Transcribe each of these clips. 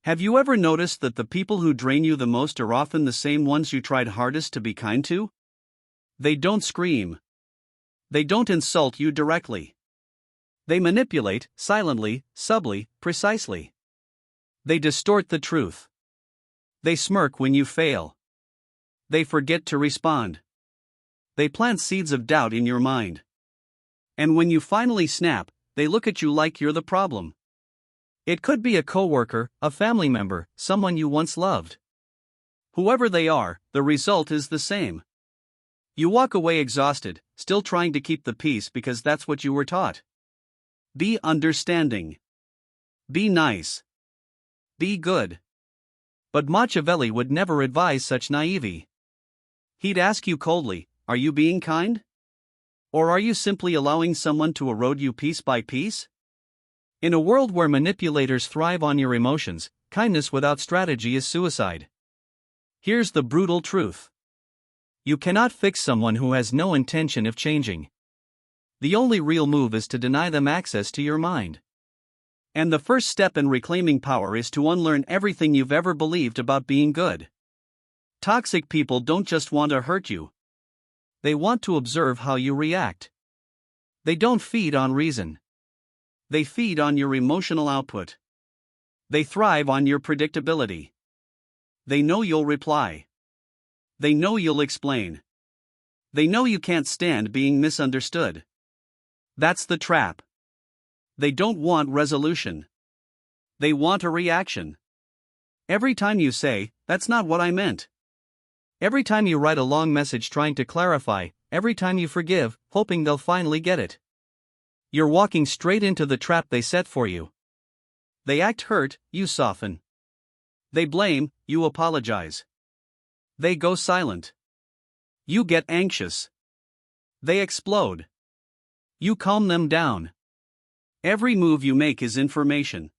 Have you ever noticed that the people who drain you the most are often the same ones you tried hardest to be kind to? They don't scream. They don't insult you directly. They manipulate, silently, subtly, precisely. They distort the truth. They smirk when you fail. They forget to respond. They plant seeds of doubt in your mind. And when you finally snap, they look at you like you're the problem. It could be a coworker, a family member, someone you once loved. Whoever they are, the result is the same. You walk away exhausted, still trying to keep the peace because that's what you were taught. Be understanding. Be nice. Be good. But Machiavelli would never advise such naivety. He'd ask you coldly, are you being kind? Or are you simply allowing someone to erode you piece by piece? In a world where manipulators thrive on your emotions, kindness without strategy is suicide. Here's the brutal truth. You cannot fix someone who has no intention of changing. The only real move is to deny them access to your mind. And the first step in reclaiming power is to unlearn everything you've ever believed about being good. Toxic people don't just want to hurt you. They want to observe how you react. They don't feed on reason. They feed on your emotional output. They thrive on your predictability. They know you'll reply. They know you'll explain. They know you can't stand being misunderstood. That's the trap. They don't want resolution. They want a reaction. Every time you say, "That's not what I meant." Every time you write a long message trying to clarify, every time you forgive, hoping they'll finally get it. You're walking straight into the trap they set for you. They act hurt, you soften. They blame, you apologize. They go silent. You get anxious. They explode. You calm them down. Every move you make is information.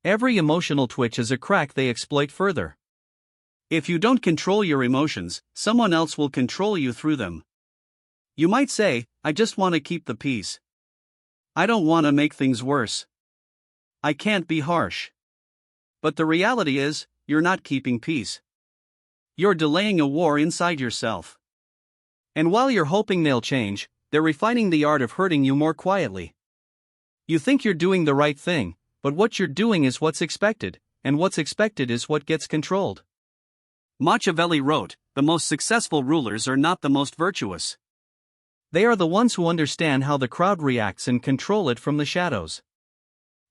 Every emotional twitch is a crack they exploit further. If you don't control your emotions, someone else will control you through them. You might say, "I just want to keep the peace. I don't want to make things worse. I can't be harsh." But the reality is, you're not keeping peace. You're delaying a war inside yourself. And while you're hoping they'll change, they're refining the art of hurting you more quietly. You think you're doing the right thing, but what you're doing is what's expected, and what's expected is what gets controlled. Machiavelli wrote, "The most successful rulers are not the most virtuous. They are the ones who understand how the crowd reacts and control it from the shadows."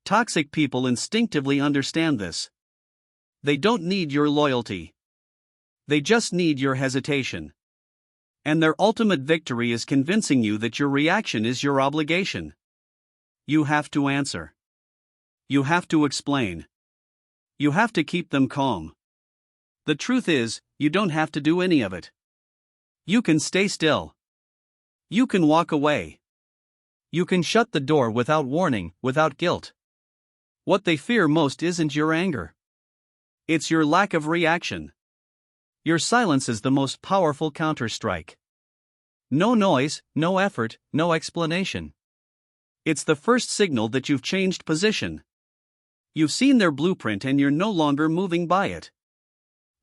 Toxic people instinctively understand this. They don't need your loyalty. They just need your hesitation. And their ultimate victory is convincing you that your reaction is your obligation. You have to answer. You have to explain. You have to keep them calm. The truth is, you don't have to do any of it. You can stay still. You can walk away. You can shut the door without warning, without guilt. What they fear most isn't your anger. It's your lack of reaction. Your silence is the most powerful counterstrike. No noise, no effort, no explanation. It's the first signal that you've changed position. You've seen their blueprint and you're no longer moving by it.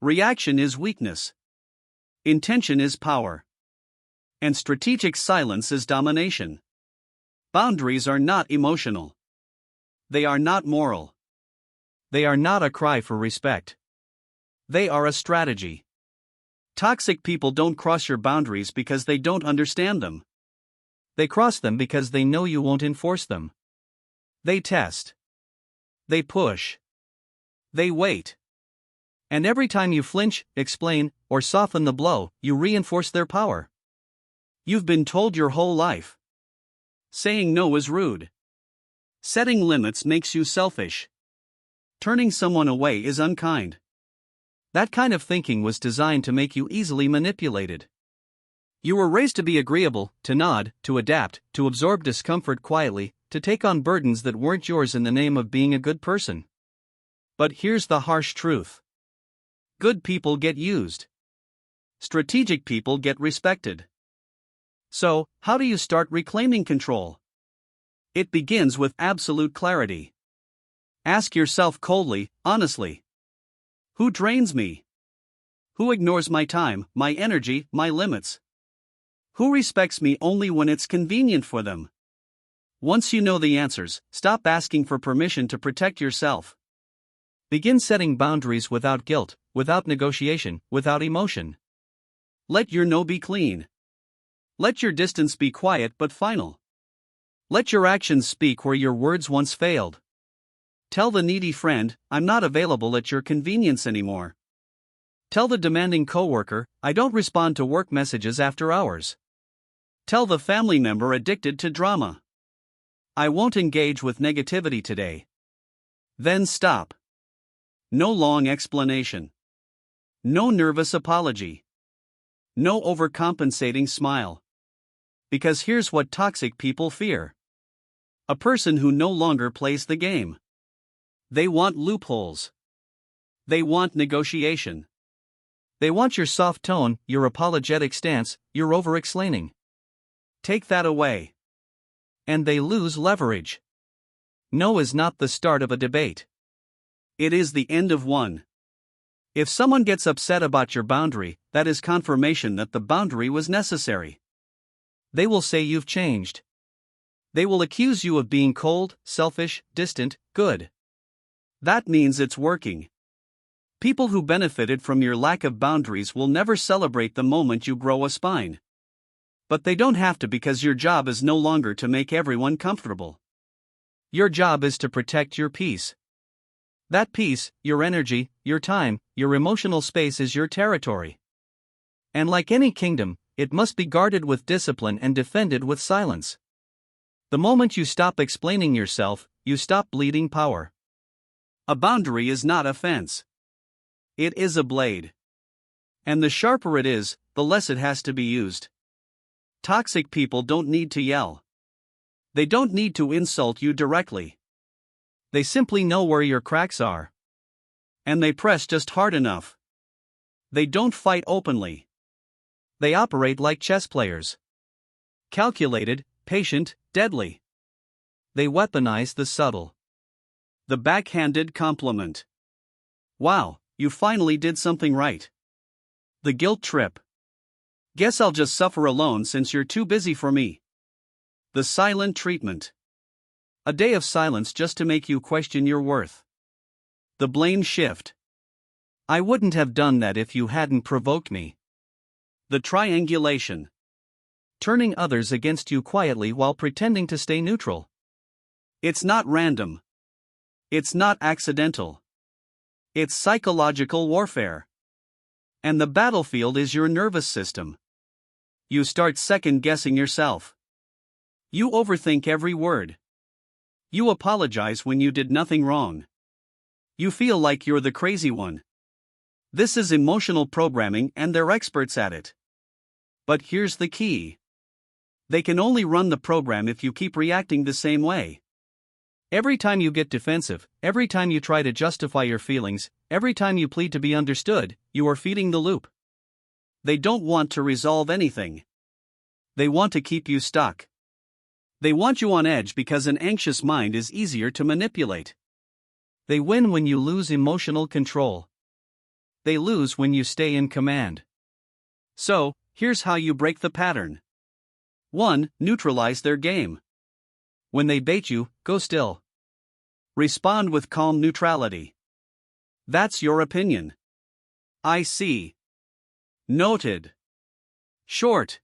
Reaction is weakness. Intention is power. And strategic silence is domination. Boundaries are not emotional. They are not moral. They are not a cry for respect. They are a strategy. Toxic people don't cross your boundaries because they don't understand them. They cross them because they know you won't enforce them. They test. They push. They wait. And every time you flinch, explain, or soften the blow, you reinforce their power. You've been told your whole life. Saying no is rude. Setting limits makes you selfish. Turning someone away is unkind. That kind of thinking was designed to make you easily manipulated. You were raised to be agreeable, to nod, to adapt, to absorb discomfort quietly, to take on burdens that weren't yours in the name of being a good person. But here's the harsh truth. Good people get used. Strategic people get respected. So, how do you start reclaiming control? It begins with absolute clarity. Ask yourself coldly, honestly. Who drains me? Who ignores my time, my energy, my limits? Who respects me only when it's convenient for them? Once you know the answers, stop asking for permission to protect yourself. Begin setting boundaries without guilt, without negotiation, without emotion. Let your no be clean. Let your distance be quiet but final. Let your actions speak where your words once failed. Tell the needy friend, I'm not available at your convenience anymore. Tell the demanding coworker, I don't respond to work messages after hours. Tell the family member addicted to drama, I won't engage with negativity today. Then stop. No long explanation. No nervous apology. No overcompensating smile. Because here's what toxic people fear: a person who no longer plays the game. They want loopholes. They want negotiation. They want your soft tone, your apologetic stance, your over-explaining. Take that away, and they lose leverage. No is not the start of a debate. It is the end of one. If someone gets upset about your boundary, that is confirmation that the boundary was necessary. They will say you've changed. They will accuse you of being cold, selfish, distant, good. That means it's working. People who benefited from your lack of boundaries will never celebrate the moment you grow a spine. But they don't have to, because your job is no longer to make everyone comfortable. Your job is to protect your peace. That peace, your energy, your time, your emotional space is your territory. And like any kingdom, it must be guarded with discipline and defended with silence. The moment you stop explaining yourself, you stop bleeding power. A boundary is not a fence. It is a blade. And the sharper it is, the less it has to be used. Toxic people don't need to yell. They don't need to insult you directly. They simply know where your cracks are. And they press just hard enough. They don't fight openly. They operate like chess players. Calculated, patient, deadly. They weaponize the subtle. The backhanded compliment. Wow, you finally did something right. The guilt trip. Guess I'll just suffer alone since you're too busy for me. The silent treatment. A day of silence just to make you question your worth. The blame shift. I wouldn't have done that if you hadn't provoked me. The triangulation. Turning others against you quietly while pretending to stay neutral. It's not random. It's not accidental. It's psychological warfare. And the battlefield is your nervous system. You start second-guessing yourself. You overthink every word. You apologize when you did nothing wrong. You feel like you're the crazy one. This is emotional programming, and they're experts at it. But here's the key. They can only run the program if you keep reacting the same way. Every time you get defensive, every time you try to justify your feelings, every time you plead to be understood, you are feeding the loop. They don't want to resolve anything. They want to keep you stuck. They want you on edge because an anxious mind is easier to manipulate. They win when you lose emotional control. They lose when you stay in command. So, here's how you break the pattern. 1. Neutralize their game. When they bait you, go still. Respond with calm neutrality. That's your opinion. I see. Noted. Short.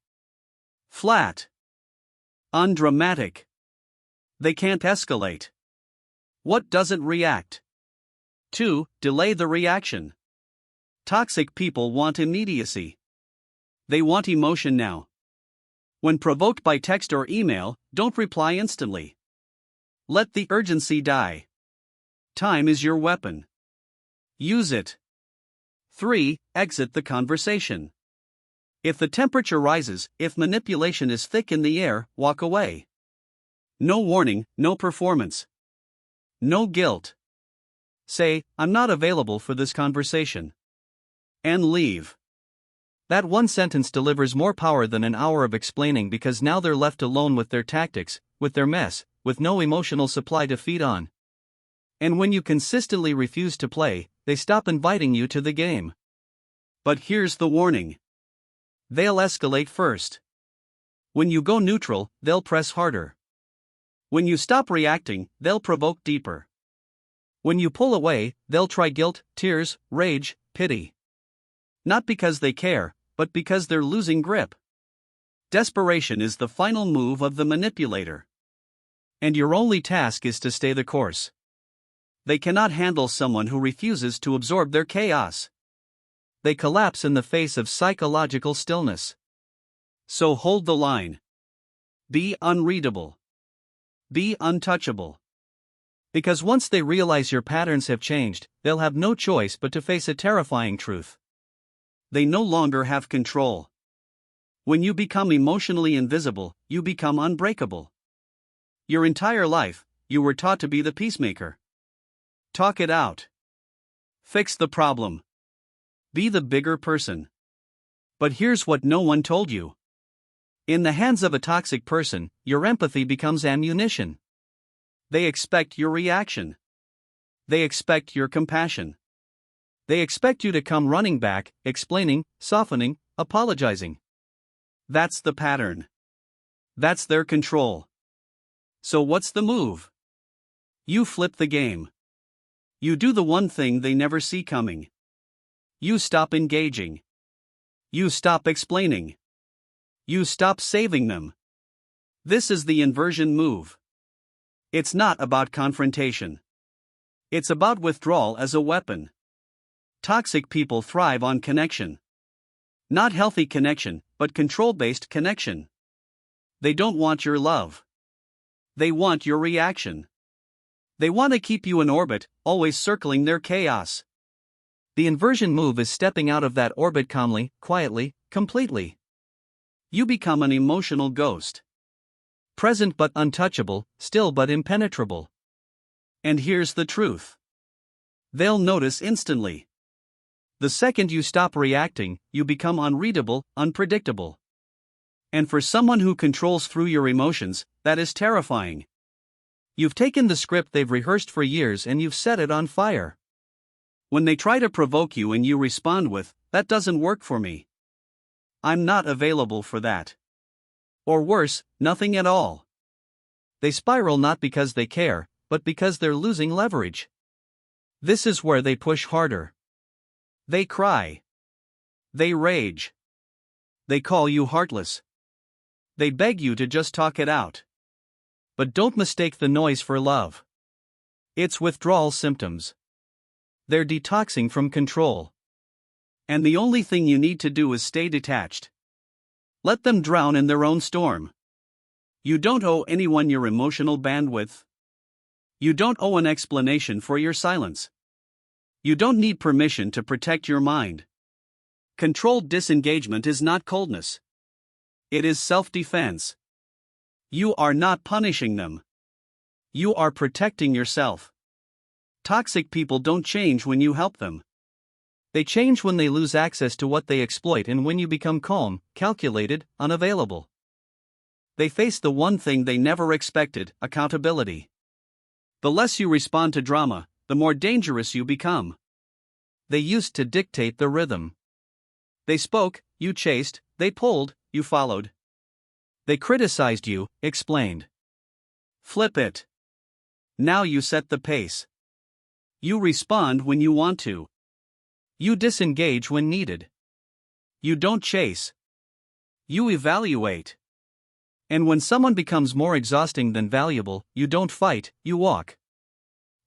Flat. Undramatic. They can't escalate. What doesn't react? 2. Delay the reaction. Toxic people want immediacy. They want emotion now. When provoked by text or email, don't reply instantly. Let the urgency die. Time is your weapon. Use it. 3. Exit the conversation. If the temperature rises, if manipulation is thick in the air, walk away. No warning, no performance. No guilt. Say, I'm not available for this conversation. And leave. That one sentence delivers more power than an hour of explaining, because now they're left alone with their tactics, with their mess, with no emotional supply to feed on. And when you consistently refuse to play, they stop inviting you to the game. But here's the warning. They'll escalate first. When you go neutral, they'll press harder. When you stop reacting, they'll provoke deeper. When you pull away, they'll try guilt, tears, rage, pity. Not because they care, but because they're losing grip. Desperation is the final move of the manipulator. And your only task is to stay the course. They cannot handle someone who refuses to absorb their chaos. They collapse in the face of psychological stillness. So hold the line. Be unreadable. Be untouchable. Because once they realize your patterns have changed, they'll have no choice but to face a terrifying truth. They no longer have control. When you become emotionally invisible, you become unbreakable. Your entire life, you were taught to be the peacemaker. Talk it out. Fix the problem. Be the bigger person. But here's what no one told you. In the hands of a toxic person, your empathy becomes ammunition. They expect your reaction. They expect your compassion. They expect you to come running back, explaining, softening, apologizing. That's the pattern. That's their control. So what's the move? You flip the game. You do the one thing they never see coming. You stop engaging. You stop explaining. You stop saving them. This is the inversion move. It's not about confrontation. It's about withdrawal as a weapon. Toxic people thrive on connection. Not healthy connection, but control-based connection. They don't want your love. They want your reaction. They want to keep you in orbit, always circling their chaos. The inversion move is stepping out of that orbit calmly, quietly, completely. You become an emotional ghost. Present but untouchable, still but impenetrable. And here's the truth. They'll notice instantly. The second you stop reacting, you become unreadable, unpredictable. And for someone who controls through your emotions, that is terrifying. You've taken the script they've rehearsed for years and you've set it on fire. When they try to provoke you and you respond with, "That doesn't work for me. I'm not available for that." Or worse, nothing at all. They spiral not because they care, but because they're losing leverage. This is where they push harder. They cry. They rage. They call you heartless. They beg you to just talk it out. But don't mistake the noise for love. It's withdrawal symptoms. They're detoxing from control. And the only thing you need to do is stay detached. Let them drown in their own storm. You don't owe anyone your emotional bandwidth. You don't owe an explanation for your silence. You don't need permission to protect your mind. Controlled disengagement is not coldness. It is self-defense. You are not punishing them. You are protecting yourself. Toxic people don't change when you help them. They change when they lose access to what they exploit and when you become calm, calculated, unavailable. They face the one thing they never expected: accountability. The less you respond to drama, the more dangerous you become. They used to dictate the rhythm. They spoke, you chased; they pulled, you followed. They criticized you, explained. Flip it. Now you set the pace. You respond when you want to. You disengage when needed. You don't chase. You evaluate. And when someone becomes more exhausting than valuable, you don't fight, you walk.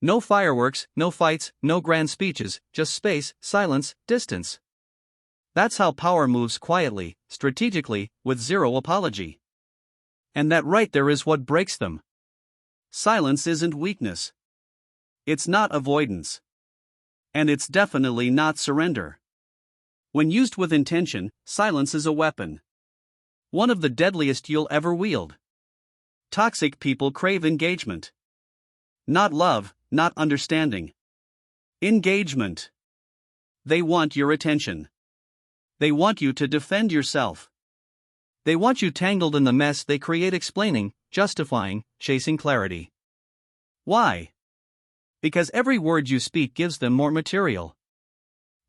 No fireworks, no fights, no grand speeches, just space, silence, distance. That's how power moves quietly, strategically, with zero apology. And that right there is what breaks them. Silence isn't weakness. It's not avoidance. And it's definitely not surrender. When used with intention, silence is a weapon. One of the deadliest you'll ever wield. Toxic people crave engagement. Not love, not understanding. Engagement. They want your attention. They want you to defend yourself. They want you tangled in the mess they create, explaining, justifying, chasing clarity. Why? Because every word you speak gives them more material.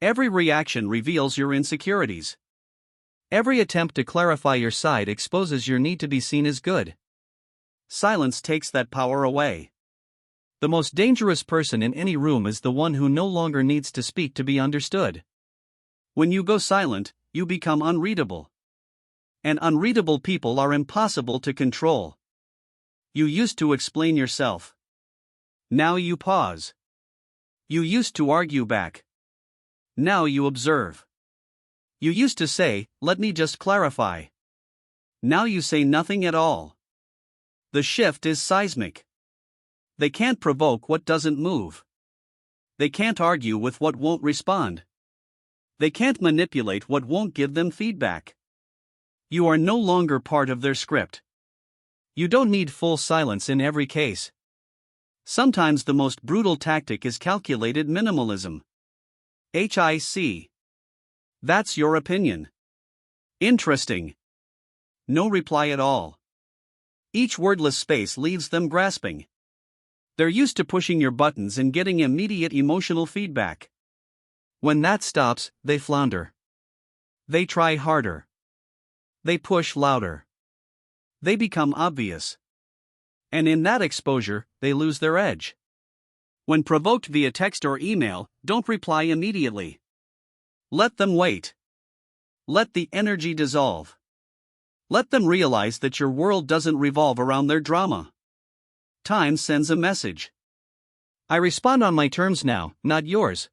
Every reaction reveals your insecurities. Every attempt to clarify your side exposes your need to be seen as good. Silence takes that power away. The most dangerous person in any room is the one who no longer needs to speak to be understood. When you go silent, you become unreadable. And unreadable people are impossible to control. You used to explain yourself. Now you pause. You used to argue back. Now you observe. You used to say, "Let me just clarify." Now you say nothing at all. The shift is seismic. They can't provoke what doesn't move. They can't argue with what won't respond. They can't manipulate what won't give them feedback. You are no longer part of their script. You don't need full silence in every case. Sometimes the most brutal tactic is calculated minimalism. HIC. That's your opinion. Interesting. No reply at all. Each wordless space leaves them grasping. They're used to pushing your buttons and getting immediate emotional feedback. When that stops, they flounder. They try harder. They push louder. They become obvious. And in that exposure, they lose their edge. When provoked via text or email, don't reply immediately. Let them wait. Let the energy dissolve. Let them realize that your world doesn't revolve around their drama. Time sends a message. I respond on my terms now, not yours.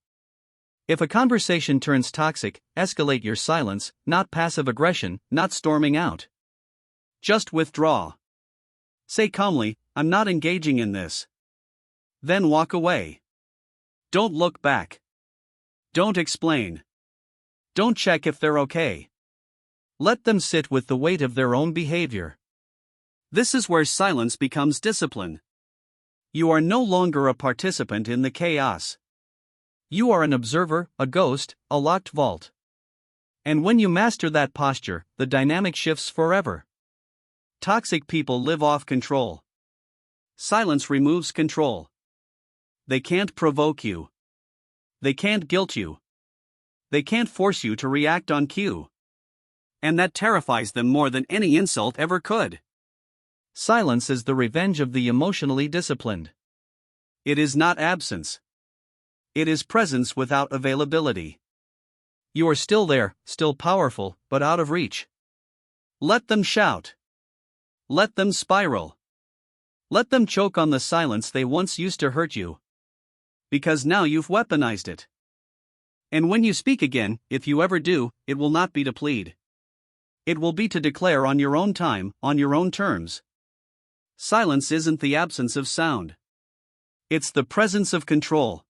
If a conversation turns toxic, escalate your silence, not passive aggression, not storming out. Just withdraw. Say calmly, "I'm not engaging in this." Then walk away. Don't look back. Don't explain. Don't check if they're okay. Let them sit with the weight of their own behavior. This is where silence becomes discipline. You are no longer a participant in the chaos. You are an observer, a ghost, a locked vault. And when you master that posture, the dynamic shifts forever. Toxic people live off control. Silence removes control. They can't provoke you. They can't guilt you. They can't force you to react on cue. And that terrifies them more than any insult ever could. Silence is the revenge of the emotionally disciplined. It is not absence. It is presence without availability. You are still there, still powerful, but out of reach. Let them shout. Let them spiral. Let them choke on the silence they once used to hurt you. Because now you've weaponized it. And when you speak again, if you ever do, it will not be to plead. It will be to declare on your own time, on your own terms. Silence isn't the absence of sound. It's the presence of control.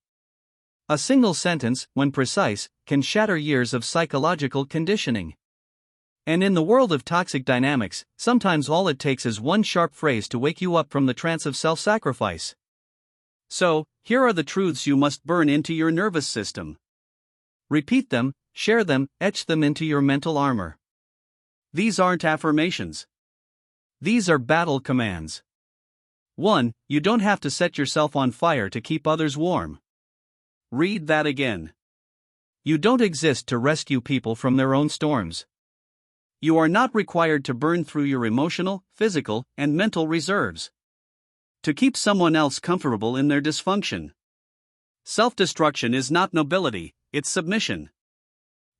A single sentence, when precise, can shatter years of psychological conditioning. And in the world of toxic dynamics, sometimes all it takes is one sharp phrase to wake you up from the trance of self-sacrifice. So, here are the truths you must burn into your nervous system. Repeat them, share them, etch them into your mental armor. These aren't affirmations. These are battle commands. 1. You don't have to set yourself on fire to keep others warm. Read that again. You don't exist to rescue people from their own storms. You are not required to burn through your emotional, physical, and mental reserves to keep someone else comfortable in their dysfunction. Self-destruction is not nobility, it's submission.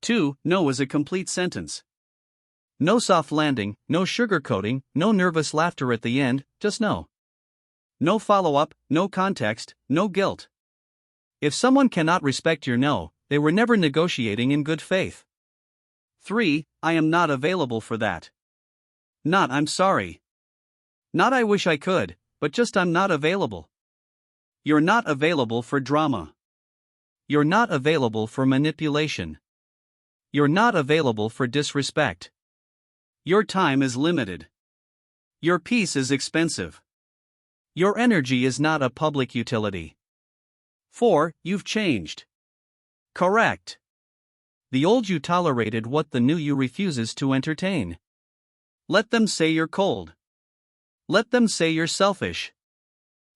2. No is a complete sentence. No soft landing, no sugarcoating, no nervous laughter at the end, just no. No follow-up, no context, no guilt. If someone cannot respect your no, they were never negotiating in good faith. 3. I am not available for that. Not I'm sorry. Not I wish I could, but just I'm not available. You're not available for drama. You're not available for manipulation. You're not available for disrespect. Your time is limited. Your peace is expensive. Your energy is not a public utility. 4. You've changed. Correct. The old you tolerated what the new you refuses to entertain. Let them say you're cold. Let them say you're selfish.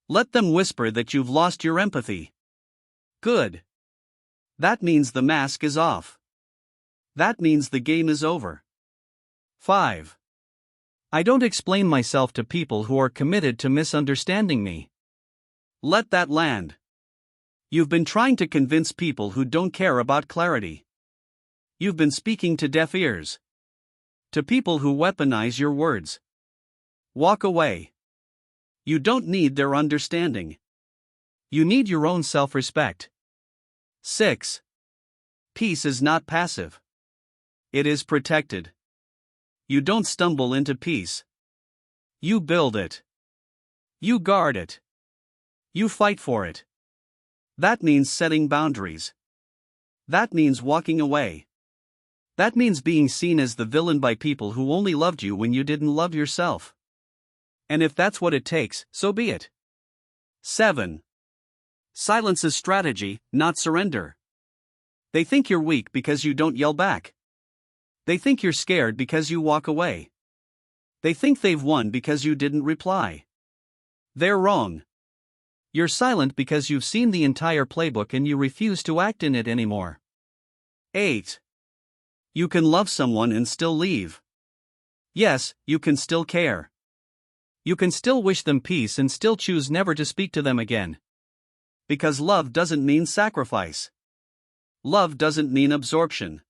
Let them whisper that you've lost your empathy. Good. That means the mask is off. That means the game is over. 5. I don't explain myself to people who are committed to misunderstanding me. Let that land. You've been trying to convince people who don't care about clarity. You've been speaking to deaf ears. To people who weaponize your words. Walk away. You don't need their understanding. You need your own self-respect. 6. Peace is not passive. It is protected. You don't stumble into peace. You build it. You guard it. You fight for it. That means setting boundaries. That means walking away. That means being seen as the villain by people who only loved you when you didn't love yourself. And if that's what it takes, so be it. 7. Silence is strategy, not surrender. They think you're weak because you don't yell back. They think you're scared because you walk away. They think they've won because you didn't reply. They're wrong. You're silent because you've seen the entire playbook and you refuse to act in it anymore. 8. You can love someone and still leave. Yes, you can still care. You can still wish them peace and still choose never to speak to them again. Because love doesn't mean sacrifice. Love doesn't mean absorption.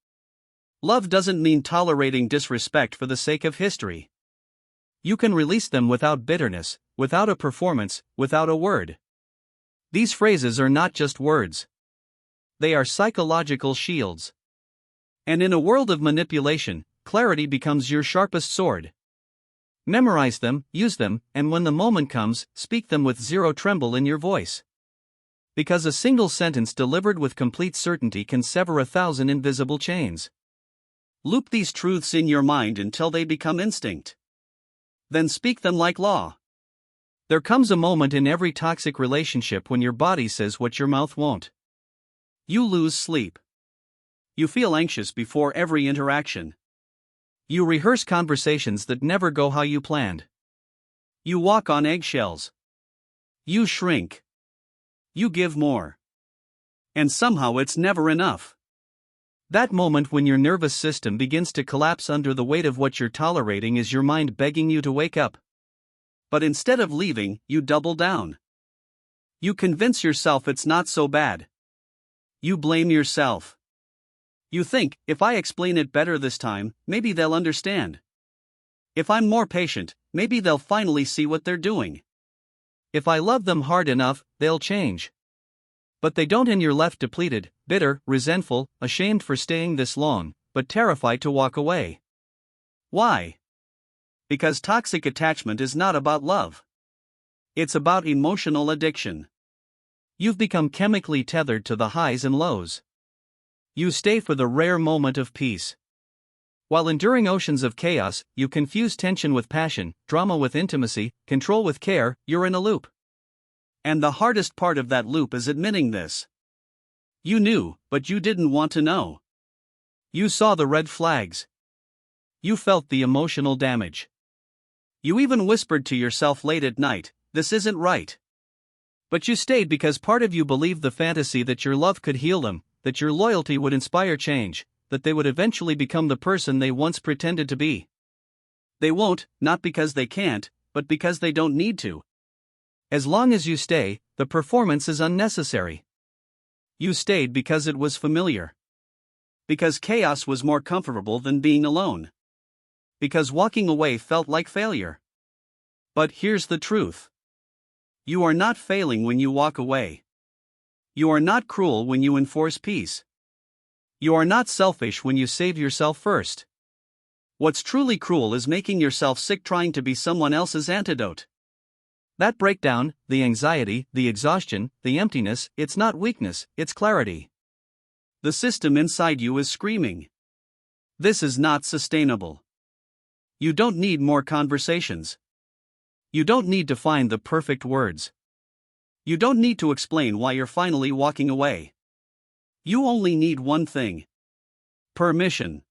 Love doesn't mean tolerating disrespect for the sake of history. You can release them without bitterness, without a performance, without a word. These phrases are not just words. They are psychological shields. And in a world of manipulation, clarity becomes your sharpest sword. Memorize them, use them, and when the moment comes, speak them with zero tremble in your voice. Because a single sentence delivered with complete certainty can sever 1,000 invisible chains. Loop these truths in your mind until they become instinct. Then speak them like law. There comes a moment in every toxic relationship when your body says what your mouth won't. You lose sleep. You feel anxious before every interaction. You rehearse conversations that never go how you planned. You walk on eggshells. You shrink. You give more. And somehow it's never enough. That moment when your nervous system begins to collapse under the weight of what you're tolerating is your mind begging you to wake up. But instead of leaving, you double down. You convince yourself it's not so bad. You blame yourself. You think, if I explain it better this time, maybe they'll understand. If I'm more patient, maybe they'll finally see what they're doing. If I love them hard enough, they'll change. But they don't, and you're left depleted, bitter, resentful, ashamed for staying this long, but terrified to walk away. Why? Because toxic attachment is not about love. It's about emotional addiction. You've become chemically tethered to the highs and lows. You stay for the rare moment of peace. While enduring oceans of chaos, you confuse tension with passion, drama with intimacy, control with care. You're in a loop. And the hardest part of that loop is admitting this. You knew, but you didn't want to know. You saw the red flags. You felt the emotional damage. You even whispered to yourself late at night, "This isn't right." But you stayed because part of you believed the fantasy that your love could heal them, that your loyalty would inspire change, that they would eventually become the person they once pretended to be. They won't, not because they can't, but because they don't need to. As long as you stay, the performance is unnecessary. You stayed because it was familiar. Because chaos was more comfortable than being alone. Because walking away felt like failure. But here's the truth. You are not failing when you walk away. You are not cruel when you enforce peace. You are not selfish when you save yourself first. What's truly cruel is making yourself sick trying to be someone else's antidote. That breakdown, the anxiety, the exhaustion, the emptiness, it's not weakness, it's clarity. The system inside you is screaming. This is not sustainable. You don't need more conversations. You don't need to find the perfect words. You don't need to explain why you're finally walking away. You only need one thing. Permission.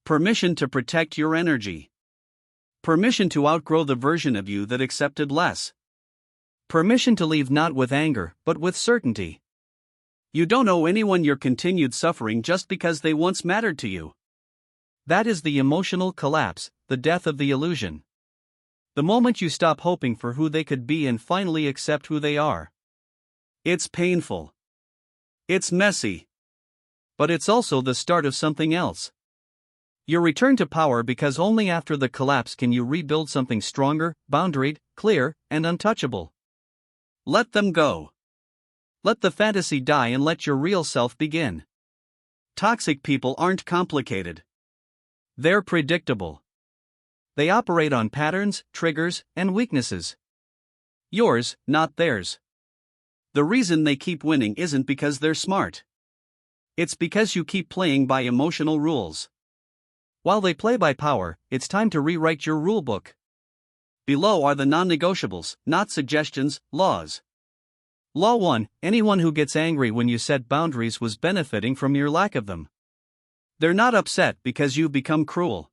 Permission to protect your energy. Permission to outgrow the version of you that accepted less. Permission to leave not with anger, but with certainty. You don't owe anyone your continued suffering just because they once mattered to you. That is the emotional collapse, the death of the illusion. The moment you stop hoping for who they could be and finally accept who they are. It's painful. It's messy. But it's also the start of something else. You return to power because only after the collapse can you rebuild something stronger, boundaried, clear, and untouchable. Let them go. Let the fantasy die and let your real self begin. Toxic people aren't complicated. They're predictable. They operate on patterns, triggers, and weaknesses. Yours, not theirs. The reason they keep winning isn't because they're smart. It's because you keep playing by emotional rules. While they play by power, it's time to rewrite your rulebook. Below are the non-negotiables, not suggestions, laws. Law 1: anyone who gets angry when you set boundaries was benefiting from your lack of them. They're not upset because you've become cruel.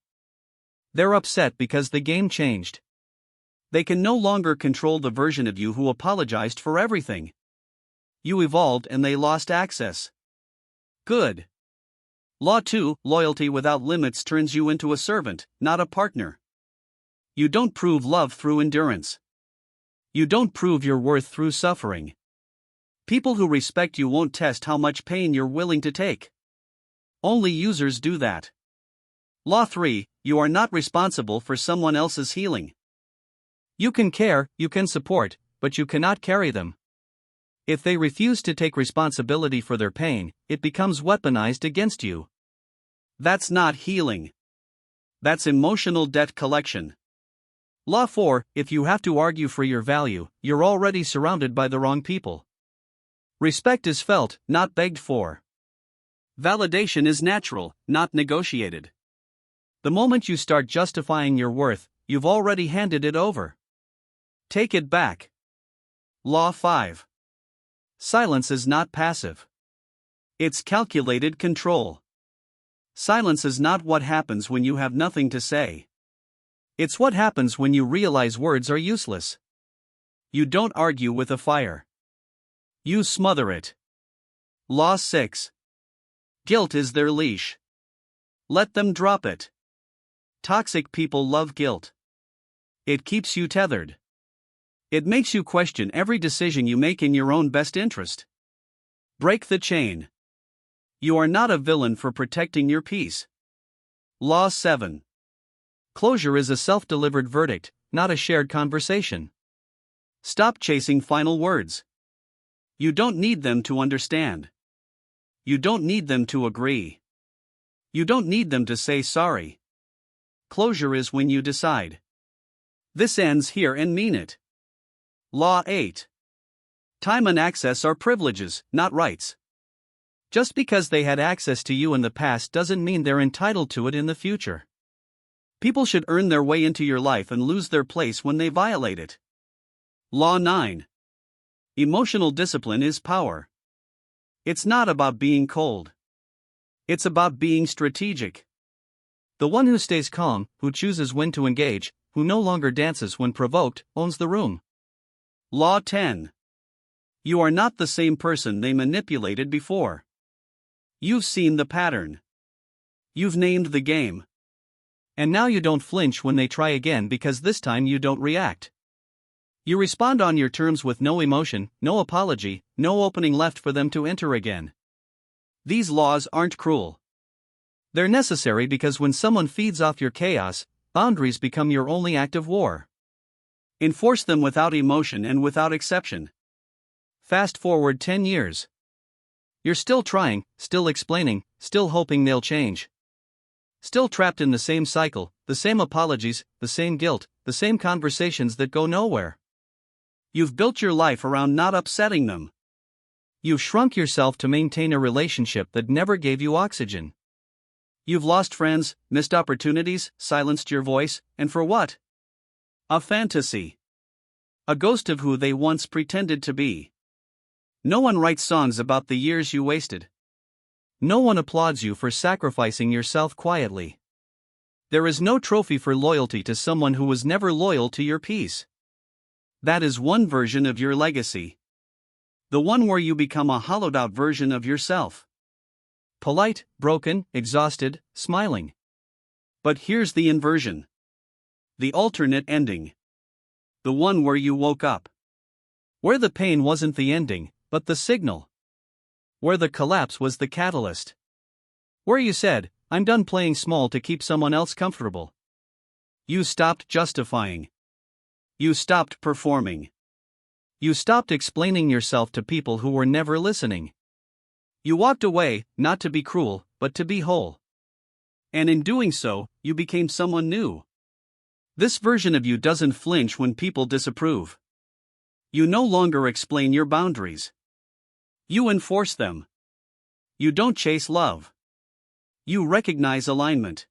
They're upset because the game changed. They can no longer control the version of you who apologized for everything. You evolved and they lost access. Good. Law 2: loyalty without limits turns you into a servant, not a partner. You don't prove love through endurance. You don't prove your worth through suffering. People who respect you won't test how much pain you're willing to take. Only users do that. Law 3: you are not responsible for someone else's healing. You can care, you can support, but you cannot carry them. If they refuse to take responsibility for their pain, it becomes weaponized against you. That's not healing. That's emotional debt collection. Law 4: if you have to argue for your value, you're already surrounded by the wrong people. Respect is felt, not begged for. Validation is natural, not negotiated. The moment you start justifying your worth, you've already handed it over. Take it back. Law 5: silence is not passive. It's calculated control. Silence is not what happens when you have nothing to say. It's what happens when you realize words are useless. You don't argue with a fire. You smother it. Law 6: guilt is their leash. Let them drop it. Toxic people love guilt. It keeps you tethered. It makes you question every decision you make in your own best interest. Break the chain. You are not a villain for protecting your peace. Law 7: closure is a self-delivered verdict, not a shared conversation. Stop chasing final words. You don't need them to understand. You don't need them to agree. You don't need them to say sorry. Closure is when you decide. This ends here and mean it. Law 8: time and access are privileges, not rights. Just because they had access to you in the past doesn't mean they're entitled to it in the future. People should earn their way into your life and lose their place when they violate it. Law 9: emotional discipline is power. It's not about being cold. It's about being strategic. The one who stays calm, who chooses when to engage, who no longer dances when provoked, owns the room. Law 10: you are not the same person they manipulated before. You've seen the pattern. You've named the game. And now you don't flinch when they try again because this time you don't react. You respond on your terms with no emotion, no apology, no opening left for them to enter again. These laws aren't cruel. They're necessary because when someone feeds off your chaos, boundaries become your only act of war. Enforce them without emotion and without exception. Fast forward 10 years. You're still trying, still explaining, still hoping they'll change. Still trapped in the same cycle, the same apologies, the same guilt, the same conversations that go nowhere. You've built your life around not upsetting them. You've shrunk yourself to maintain a relationship that never gave you oxygen. You've lost friends, missed opportunities, silenced your voice, and for what? A fantasy. A ghost of who they once pretended to be. No one writes songs about the years you wasted. No one applauds you for sacrificing yourself quietly. There is no trophy for loyalty to someone who was never loyal to your peace. That is one version of your legacy. The one where you become a hollowed out version of yourself. Polite, broken, exhausted, smiling. But here's the inversion. The alternate ending. The one where you woke up. Where the pain wasn't the ending, but the signal. Where the collapse was the catalyst. Where you said, I'm done playing small to keep someone else comfortable. You stopped justifying. You stopped performing. You stopped explaining yourself to people who were never listening. You walked away, not to be cruel, but to be whole. And in doing so, you became someone new. This version of you doesn't flinch when people disapprove. You no longer explain your boundaries. You enforce them. You don't chase love. You recognize alignment.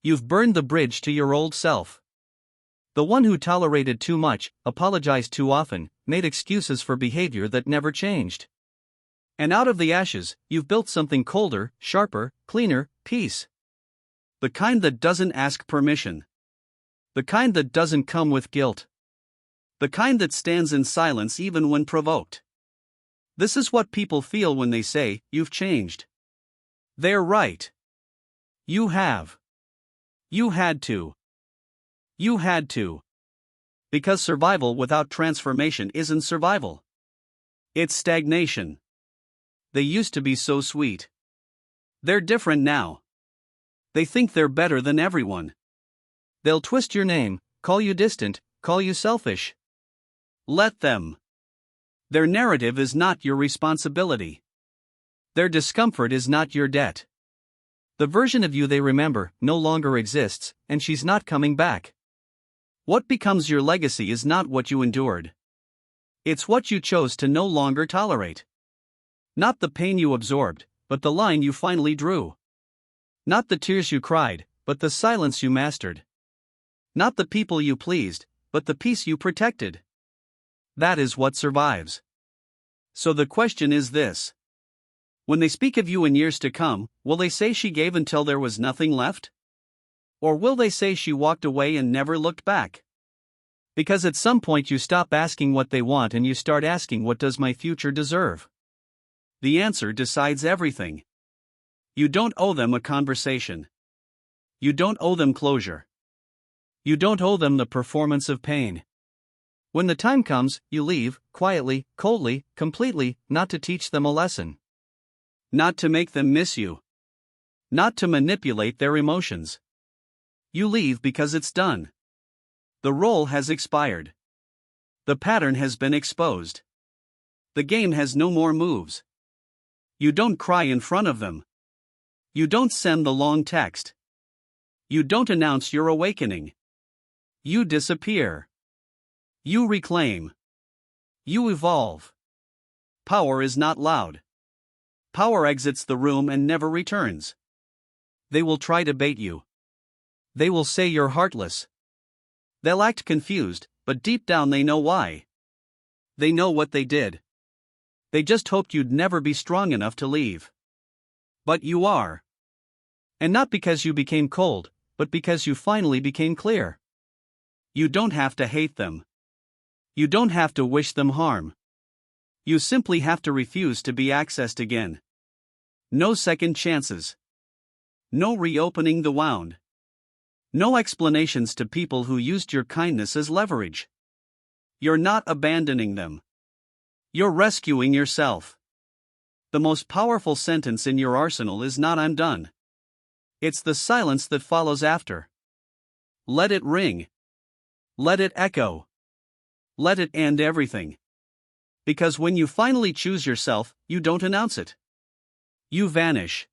You've burned the bridge to your old self. The one who tolerated too much, apologized too often, made excuses for behavior that never changed. And out of the ashes, you've built something colder, sharper, cleaner, peace. The kind that doesn't ask permission. The kind that doesn't come with guilt. The kind that stands in silence even when provoked. This is what people feel when they say, you've changed. They're right. You have. You had to. You had to. Because survival without transformation isn't survival. It's stagnation. They used to be so sweet. They're different now. They think they're better than everyone. They'll twist your name, call you distant, call you selfish. Let them. Their narrative is not your responsibility. Their discomfort is not your debt. The version of you they remember no longer exists, and she's not coming back. What becomes your legacy is not what you endured. It's what you chose to no longer tolerate. Not the pain you absorbed, but the line you finally drew. Not the tears you cried, but the silence you mastered. Not the people you pleased, but the peace you protected. That is what survives. So the question is this. When they speak of you in years to come, will they say she gave until there was nothing left? Or will they say she walked away and never looked back? Because at some point you stop asking what they want and you start asking, what does my future deserve? The answer decides everything. You don't owe them a conversation. You don't owe them closure. You don't owe them the performance of pain. When the time comes, you leave, quietly, coldly, completely, not to teach them a lesson. Not to make them miss you. Not to manipulate their emotions. You leave because it's done. The role has expired. The pattern has been exposed. The game has no more moves. You don't cry in front of them. You don't send the long text. You don't announce your awakening. You disappear. You reclaim. You evolve. Power is not loud. Power exits the room and never returns. They will try to bait you. They will say you're heartless. They'll act confused, but deep down they know why. They know what they did. They just hoped you'd never be strong enough to leave. But you are. And not because you became cold, but because you finally became clear. You don't have to hate them. You don't have to wish them harm. You simply have to refuse to be accessed again. No second chances. No reopening the wound. No explanations to people who used your kindness as leverage. You're not abandoning them. You're rescuing yourself. The most powerful sentence in your arsenal is not "I'm done." It's the silence that follows after. Let it ring. Let it echo. Let it end everything. Because when you finally choose yourself, you don't announce it. You vanish.